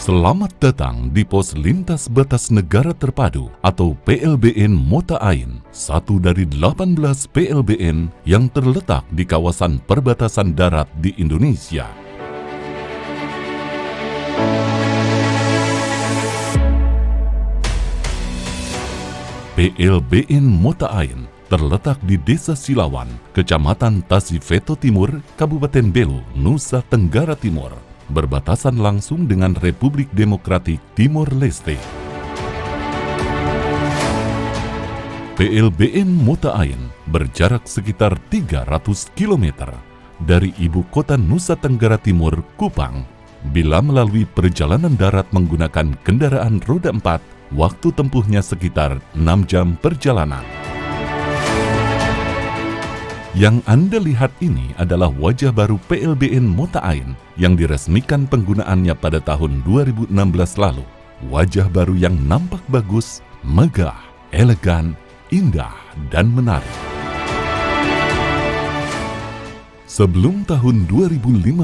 Selamat datang di Pos Lintas Batas Negara Terpadu atau PLBN Mota Ain, satu dari 18 PLBN yang terletak di kawasan perbatasan darat di Indonesia. PLBN Mota Ain terletak di Desa Silawan, Kecamatan Tasifeto Timur, Kabupaten Belu, Nusa Tenggara Timur, berbatasan langsung dengan Republik Demokratik Timor Leste. PLBN Mota Ain berjarak sekitar 300 km dari ibu kota Nusa Tenggara Timur, Kupang. Bila melalui perjalanan darat menggunakan kendaraan roda 4, waktu tempuhnya sekitar 6 jam perjalanan. Yang Anda lihat ini adalah wajah baru PLBN Mota Ain yang diresmikan penggunaannya pada tahun 2016 lalu. Wajah baru yang nampak bagus, megah, elegan, indah, dan menarik. Sebelum tahun 2015,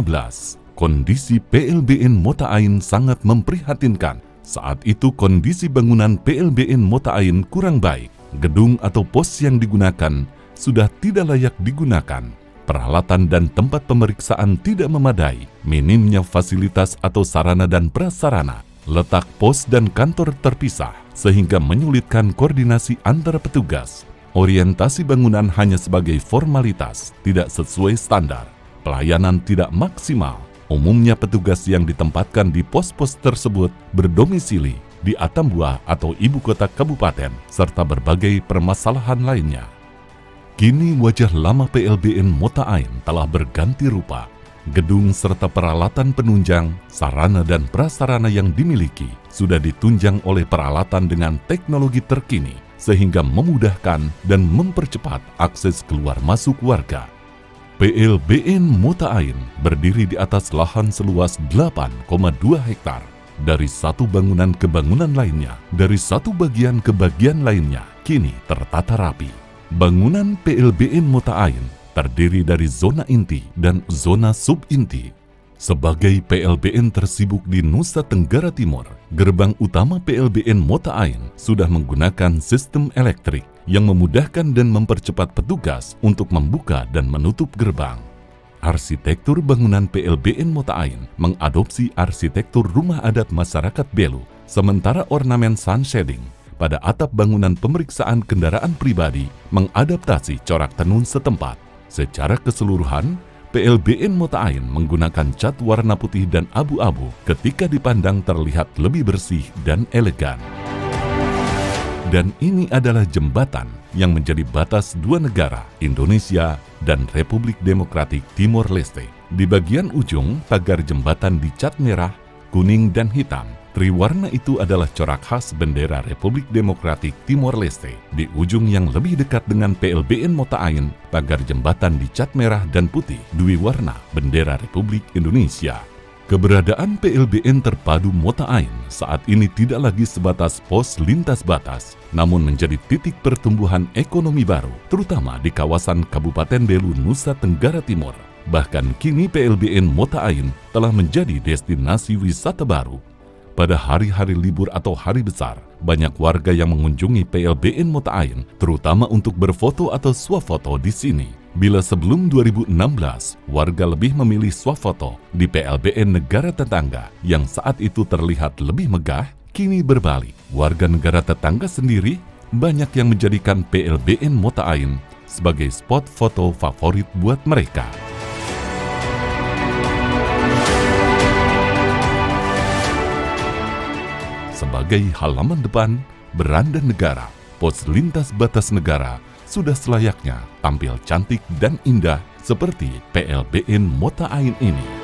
kondisi PLBN Mota Ain sangat memprihatinkan. Saat itu kondisi bangunan PLBN Mota Ain kurang baik. Gedung atau pos yang digunakan sudah tidak layak digunakan. Peralatan dan tempat pemeriksaan tidak memadai, minimnya fasilitas atau sarana dan prasarana, letak pos dan kantor terpisah, sehingga menyulitkan koordinasi antara petugas. Orientasi bangunan hanya sebagai formalitas, tidak sesuai standar. Pelayanan tidak maksimal. Umumnya petugas yang ditempatkan di pos-pos tersebut berdomisili di Atambua atau ibu kota kabupaten, serta berbagai permasalahan lainnya. Kini wajah lama PLBN Mota Ain telah berganti rupa. Gedung serta peralatan penunjang, sarana dan prasarana yang dimiliki sudah ditunjang oleh peralatan dengan teknologi terkini, sehingga memudahkan dan mempercepat akses keluar masuk warga. PLBN Mota Ain berdiri di atas lahan seluas 8,2 hektar. Dari satu bangunan ke bangunan lainnya, dari satu bagian ke bagian lainnya, kini tertata rapi. Bangunan PLBN Mota Ain terdiri dari zona inti dan zona subinti. Sebagai PLBN tersibuk di Nusa Tenggara Timur, gerbang utama PLBN Mota Ain sudah menggunakan sistem elektrik yang memudahkan dan mempercepat petugas untuk membuka dan menutup gerbang. Arsitektur bangunan PLBN Mota Ain mengadopsi arsitektur rumah adat masyarakat Belu, sementara ornamen sun shading pada atap bangunan pemeriksaan kendaraan pribadi mengadaptasi corak tenun setempat. Secara keseluruhan, PLBN Mota Ain menggunakan cat warna putih dan abu-abu ketika dipandang terlihat lebih bersih dan elegan. Dan ini adalah jembatan yang menjadi batas dua negara, Indonesia dan Republik Demokratik Timor Leste. Di bagian ujung, pagar jembatan dicat merah, kuning, dan hitam. Triwarna itu adalah corak khas bendera Republik Demokratik Timor Leste. Di ujung yang lebih dekat dengan PLBN Mota Ain, pagar jembatan dicat merah dan putih, dwi warna bendera Republik Indonesia. Keberadaan PLBN Terpadu Mota Ain saat ini tidak lagi sebatas pos lintas batas, namun menjadi titik pertumbuhan ekonomi baru, terutama di kawasan Kabupaten Belu, Nusa Tenggara Timur. Bahkan kini PLBN Mota Ain telah menjadi destinasi wisata baru. Pada hari-hari libur atau hari besar, banyak warga yang mengunjungi PLBN Mota Ain, terutama untuk berfoto atau swafoto di sini. Bila sebelum 2016, warga lebih memilih swafoto di PLBN negara tetangga yang saat itu terlihat lebih megah, kini berbalik. Warga negara tetangga sendiri banyak yang menjadikan PLBN Mota Ain sebagai spot foto favorit buat mereka. Sebagai halaman depan, beranda negara, pos lintas batas negara sudah selayaknya tampil cantik dan indah seperti PLBN Mota Ain ini.